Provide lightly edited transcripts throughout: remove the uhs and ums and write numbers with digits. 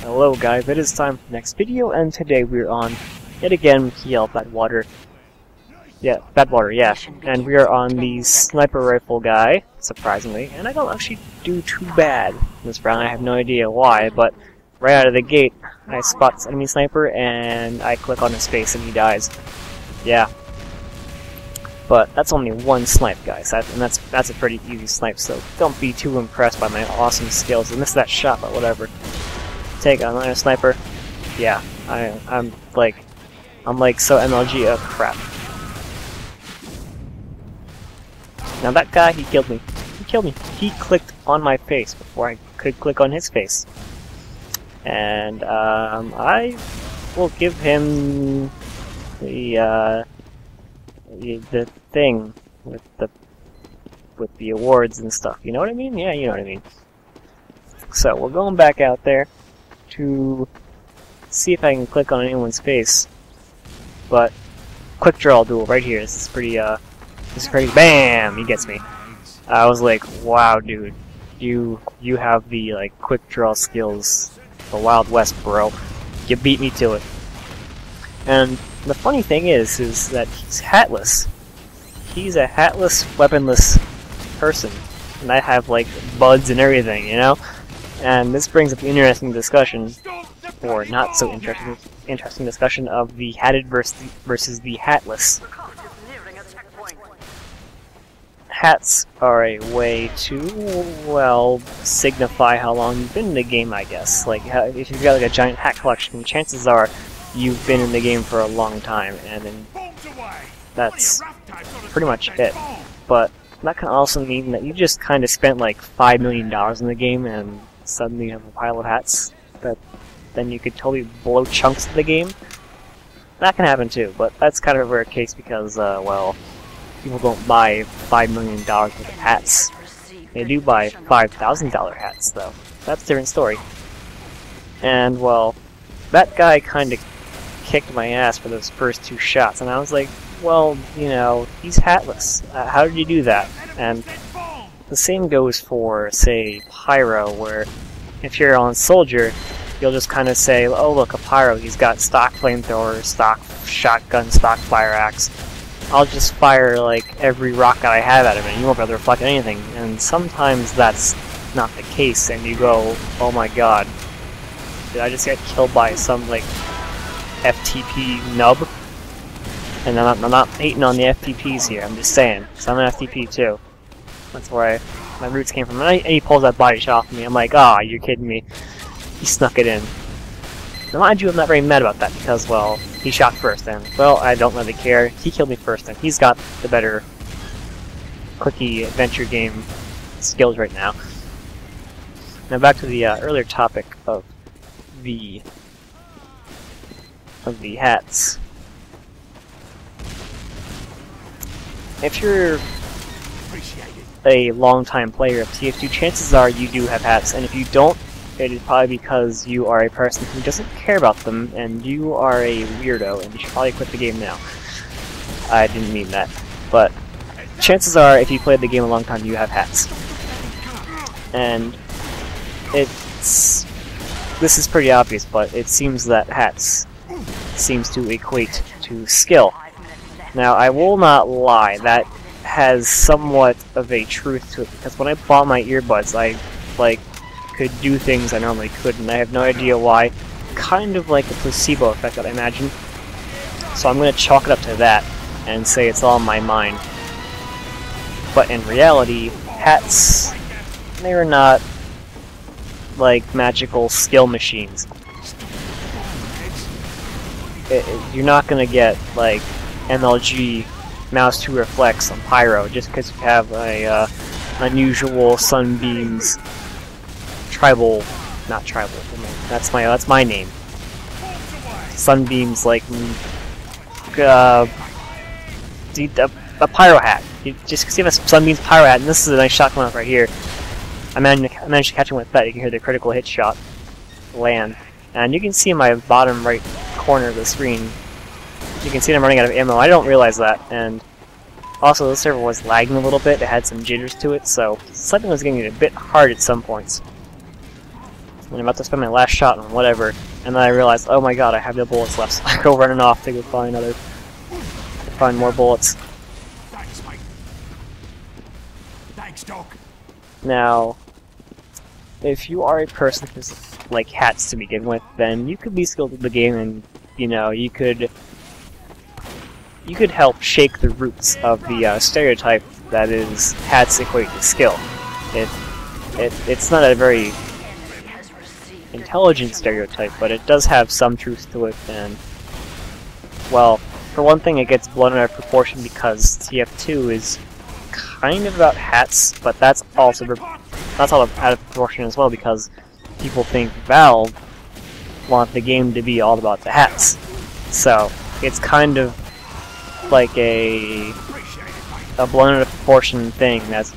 Hello guys, it is time for the next video, and today we're on, yet again, Badwater. Yeah, Badwater, yeah. And we are on the sniper rifle guy, surprisingly, and I don't actually do too bad this round. I have no idea why, but right out of the gate, I spot this enemy sniper, and I click on his face and he dies. Yeah. But that's only one snipe, guys, and that's a pretty easy snipe, so don't be too impressed by my awesome skills. I missed that shot, but whatever. Take another sniper. Yeah, I'm like so MLG. Oh crap! Now that guy, he killed me. He killed me. He clicked on my face before I could click on his face, and I will give him the thing with the awards and stuff. You know what I mean? Yeah, you know what I mean. So we're going back out there to see if I can click on anyone's face, but quick draw duel right here. This is pretty BAM! He gets me. I was like, wow, dude, you have the like quick draw skills, the Wild West, bro. You beat me to it. And the funny thing is that he's hatless. He's a hatless, weaponless person, and I have like buds and everything, you know. And this brings up the interesting discussion, or not so interesting discussion, of the hatted versus the hatless. Hats are a way to, well, signify how long you've been in the game, I guess. Like, if you've got like a giant hat collection, chances are you've been in the game for a long time, and then that's pretty much it. But that can also mean that you just kind of spent like $5 million in the game, and suddenly you have a pile of hats that then you could totally blow chunks of the game. That can happen too, but that's kind of a rare case because, well, people don't buy $5 million worth of hats. They do buy $5,000 hats, though. That's a different story. And, well, that guy kind of kicked my ass for those first two shots, and I was like, well, you know, he's hatless. How did you do that? And the same goes for, say, Pyro, where if you're on Soldier, you'll just kind of say, oh look, a Pyro, he's got stock flamethrower, stock shotgun, stock fire axe. I'll just fire like every rocket I have at him and you won't be able to reflect anything. And sometimes that's not the case, and you go, oh my god, did I just get killed by some like FTP nub? And I'm not hating on the FTPs here, I'm just saying, so I'm an FTP too. That's where my roots came from. And he pulls that body shot off me. I'm like, ah, you're kidding me. He snuck it in. Now, mind you, I'm not very mad about that because, well, he shot first, and, well, I don't really care. He killed me first, and he's got the better clicky adventure game skills right now. Now, back to the earlier topic of the hats. If you're a long-time player of TF2, chances are you do have hats, and if you don't, it is probably because you are a person who doesn't care about them, and you are a weirdo, and you should probably quit the game now. I didn't mean that, but chances are, if you played the game a long time, you have hats. And this is pretty obvious, but it seems that hats seems to equate to skill. Now, I will not lie, that has somewhat of a truth to it, because when I bought my earbuds, I, like, could do things I normally couldn't. I have no idea why. Kind of like a placebo effect, I imagine. So I'm going to chalk it up to that, and say it's all in my mind. But in reality, hats, they're not, like, magical skill machines. You're not going to get, like, MLG mouse to reflex on Pyro just because you have a unusual sunbeams not tribal. That's my name. Sunbeams like a Pyro hat. Just because you have a Sunbeams Pyro hat, and this is a nice shot coming up right here. I managed to catch him with that. You can hear the critical hit shot land, and you can see in my bottom right corner of the screen. You can see I'm running out of ammo. I don't realize that, and also the server was lagging a little bit. It had some jitters to it, so something was getting a bit hard at some points. and I'm about to spend my last shot on whatever, and then I realize, oh my god, I have no bullets left, so I go running off to go find more bullets. Thanks, mate. Thanks, Doc. Now, if you are a person who's like hats to begin with, then you could be skilled at the game, and you know you could help shake the roots of the stereotype that is hats equate to skill. It's not a very intelligent stereotype, but it does have some truth to it, and well, for one thing, it gets blown out of proportion because TF2 is kind of about hats, but that's all out of proportion as well because people think Valve want the game to be all about the hats. So it's kind of like a blown out of proportion thing that's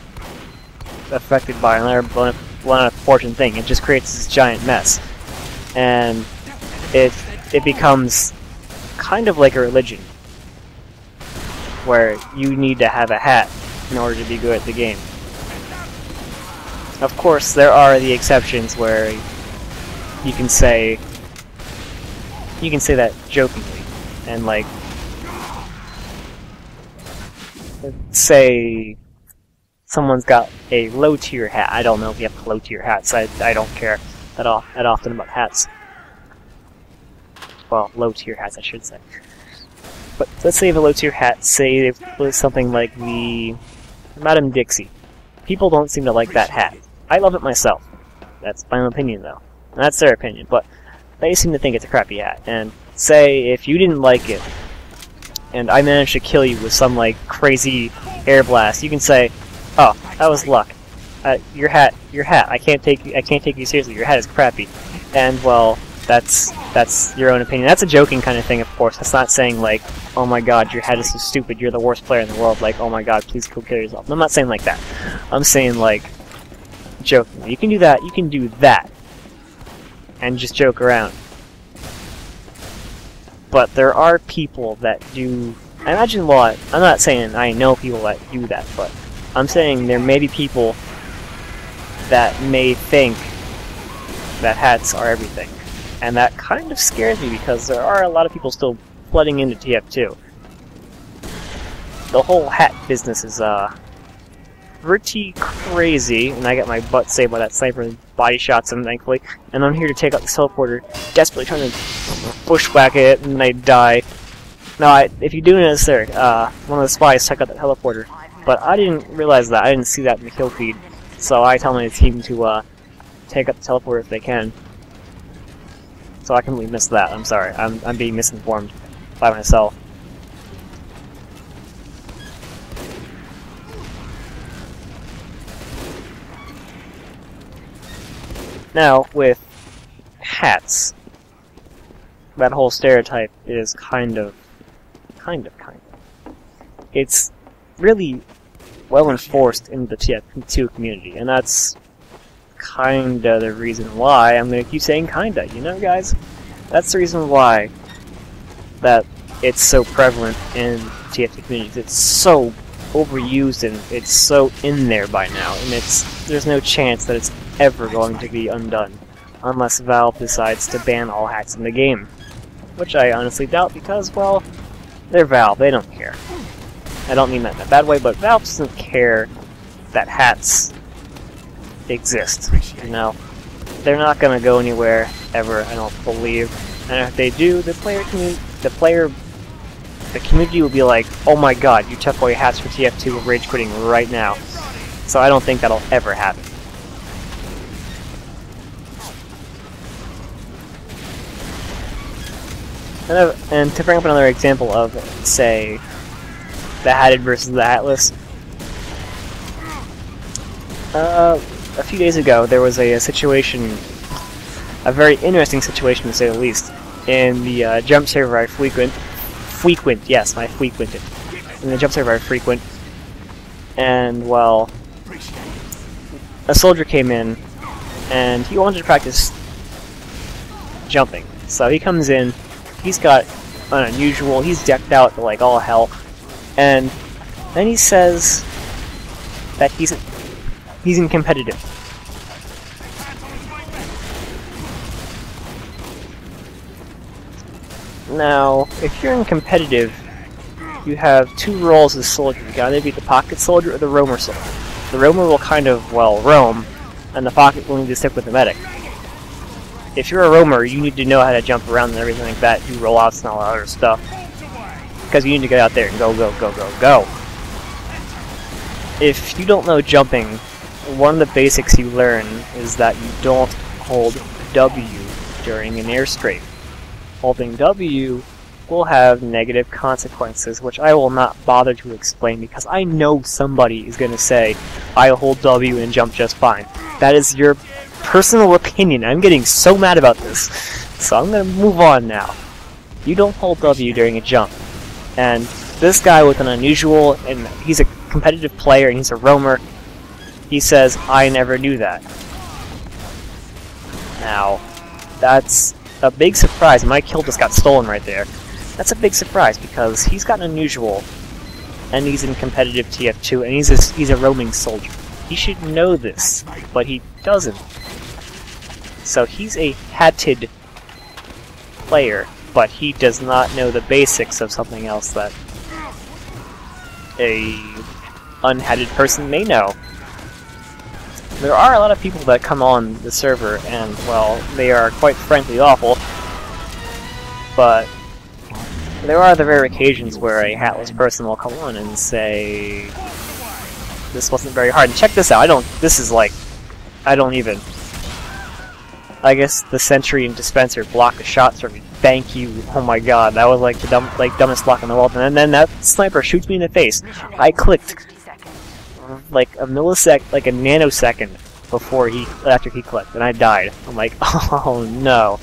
affected by another blown out of proportion thing. It just creates this giant mess, and it becomes kind of like a religion, where you need to have a hat in order to be good at the game. Of course, there are the exceptions where you can say that jokingly, and like say someone's got a low-tier hat. I don't know if you have low-tier hats. I don't care that often about hats. Well, low-tier hats, I should say. But let's say you have a low-tier hat. Say it was something like the Madame Dixie. People don't seem to like that hat. I love it myself. That's my own opinion, though. And that's their opinion, but they seem to think it's a crappy hat. And say if you didn't like it, and I managed to kill you with some like crazy air blast, you can say, "Oh, that was luck. Your hat. I can't take you seriously. Your hat is crappy." And well, that's your own opinion. That's a joking kind of thing, of course. That's not saying like, "Oh my God, your hat is so stupid. You're the worst player in the world." Like, "Oh my God, please go kill yourself." I'm not saying like that. I'm saying like jokingly. You can do that. You can do that, and just joke around. But there are people that do. I imagine. Well, I'm not saying I know people that do that, but I'm saying there may be people that may think that hats are everything. And that kind of scares me because there are a lot of people still flooding into TF2. The whole hat business is pretty crazy, and I got my butt saved by that sniper and body shots him, thankfully. And I'm here to take out the teleporter, desperately trying to bushwhack it, and I die. Now, if you do notice there, one of the spies took out the teleporter. But I didn't realize that. I didn't see that in the kill feed. So I tell my team to take up the teleporter if they can. So I completely missed that. I'm sorry. I'm being misinformed by myself. Now, with hats, that whole stereotype is kind of. It's really well enforced in the TF2 community, and that's kinda the reason why I'm gonna keep saying kinda, you know, guys? That's the reason why that it's so prevalent in TF2 communities. It's so overused and it's so in there by now, and there's no chance that it's ever going to be undone unless Valve decides to ban all hats in the game, which I honestly doubt because, well, they're Valve, they don't care. I don't mean that in a bad way, but Valve doesn't care that hats exist, you know? They're not gonna go anywhere, ever, I don't believe. And if they do, the community will be like, "Oh my God, you took away hats for TF2, we're rage quitting right now." So I don't think that'll ever happen. And to bring up another example of, say, the hatted versus the hatless. A few days ago, there was a situation, a very interesting situation to say the least, in the jump server I frequent. Yes, I frequented. In the jump server I frequent. And, well, a soldier came in, and he wanted to practice jumping. So he comes in, he's got an unusual, he's decked out to like all hell, and then he says that he's in competitive. Now, if you're in competitive, you have two roles as soldier. You can either be the pocket soldier or the roamer soldier. The roamer will kind of, well, roam, and the pocket will need to stick with the medic. If you're a roamer, you need to know how to jump around and everything like that, do rollouts and all that other stuff. Because you need to get out there and go, go, go, go, go. If you don't know jumping, one of the basics you learn is that you don't hold W during an airstrike. Holding W will have negative consequences, which I will not bother to explain because I know somebody is going to say, I hold W and jump just fine. That is your personal opinion. I'm getting so mad about this. So I'm going to move on now. You don't hold W during a jump. And this guy with an unusual, and he's a competitive player and he's a roamer, he says, I never knew that. Now, that's a big surprise. My kill just got stolen right there. That's a big surprise because he's got an unusual, and he's in competitive TF2, and he's a roaming soldier. He should know this, but he doesn't. So he's a hatted player, but he does not know the basics of something else that a unhatted person may know. There are a lot of people that come on the server, and, well, they are quite frankly awful, but there are the rare occasions where a hatless person will come on and say, this wasn't very hard. And check this out, I guess the sentry and dispenser block the shots from me. Thank you. Oh my god, that was like the dumbest block in the world. And then that sniper shoots me in the face. I clicked like a millisecond, like a nanosecond after he clicked, and I died. I'm like, oh no.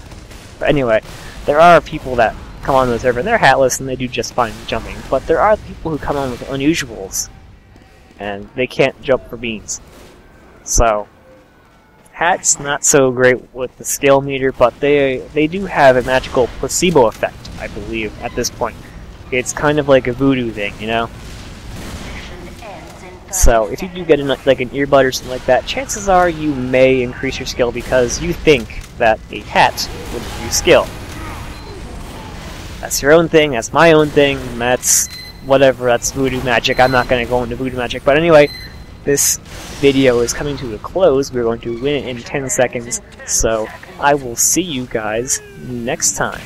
But anyway, there are people that come on the server and they're hatless and they do just fine jumping, but there are people who come on with unusuals and they can't jump for beans. So hat's not so great with the skill meter, but they do have a magical placebo effect, I believe, at this point. It's kind of like a voodoo thing, you know? So if you do get like an earbud or something like that, chances are you may increase your skill because you think that a hat would give you skill. That's your own thing, that's my own thing, that's whatever, that's voodoo magic. I'm not going to go into voodoo magic, but anyway, this video is coming to a close. We're going to win it in 10 seconds, so I will see you guys next time.